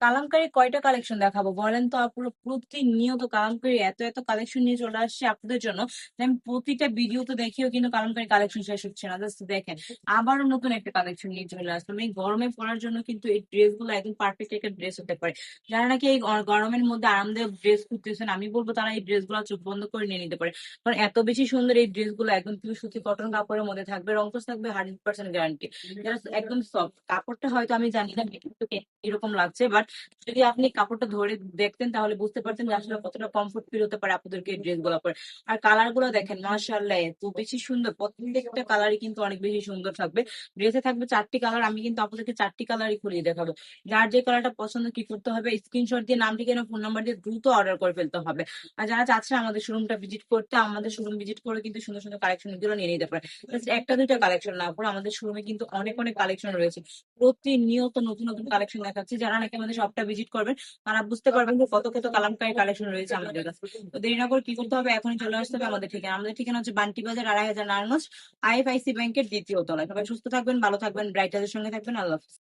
কালামকারী কয়টা কালেকশন দেখাবো বলেন তো আপুরা? প্রতিনিয়ত কালামকারী এত এত কালেকশন নিয়ে চলে আসছে আপনাদের জন্য যে আমি প্রতিটা ভিডিওতে দেখিও কিন্তু কালামকারী কালেকশন শেষ হচ্ছে না। জাস্ট দেখেন, আবারও নতুন একটা কালেকশন নিয়ে চলে আসলাম। এই গরমে পরার জন্য কিন্তু এই ড্রেস গুলো একদম পারফেক্ট একটা ড্রেস হতে পারে। যারা নাকি এই গরমের মধ্যে আরামদায়ক ড্রেস খুঁজতেছেন, আমি বলবো তারা এই ড্রেস গুলো চোখ বন্ধ করে নিয়ে নিতে পারে। কারণ এত বেশি সুন্দর এই ড্রেস গুলো, একদম পিওর সুতি কটন কাপড়ের মধ্যে থাকবে, রংকশ থাকবে 100% গ্যারান্টি। একদম সফট কাপড়টা, হয়তো আমি জানি না এরকম লাগছে, বাট যদি আপনি কাপড়টা ধরে দেখতেন তাহলে বুঝতে পারতেন যে আসলে কতটা কমফোর্ট ফিল হতে পারে আপনাদেরকে এই ড্রেস গুলো পরে। আর কালার গুলো দেখেন, মাশাআল্লাহ এত বেশি সুন্দর, প্রত্যেকটা কালারই কিন্তু অনেক বেশি সুন্দর থাকবে। ড্রেসে থাকবে 4টি কালার, আমি কিন্তু আপনাদেরকে 4টি কালারই খুলিয়ে দেখাবো। যার যে কালারটা পছন্দ কি করতে হবে, স্ক্রিনশট দিয়ে নাম ঠিকানা ফোন নাম্বার দিয়ে দ্রুত অর্ডার করে ফেলতে হবে। আর যারা চাচ্ছে আমাদের শোরুমটা ভিজিট করতে, আমাদের শোরুম ভিজিট করে কিন্তু সুন্দর সুন্দর কালেকশন গুলো নিয়ে নিতে পারে। Just একটা দুইটা কালেকশন না পরে আমাদের শোরুমে কিন্তু অনেক অনেক কালেকশন রয়েছে। প্রতিনিয়ত নতুন নতুন কালেকশন দেখাচ্ছি। যারা নাকি আমাদের শপটা ভিজিট করবেন তারা বুঝতে পারবেন যে কত কত কালামকারী কালেকশন রয়েছে আমাদের কাছে। তো দেরি না করে কি করতে হবে, এখনই চলে আসতে হবে আমাদের ঠিকানা। আমাদের ঠিকানা হচ্ছে বান্টি বাজার 2,500 নারায়ণগঞ্জ, আইএফআইসি ব্যাংকের দ্বিতীয় তলায়। সবাই সুস্থ থাকবেন, ভালো থাকবেন, ব্রাইটাদের সঙ্গে থাকবেন। আল্লাহ হাফেজ।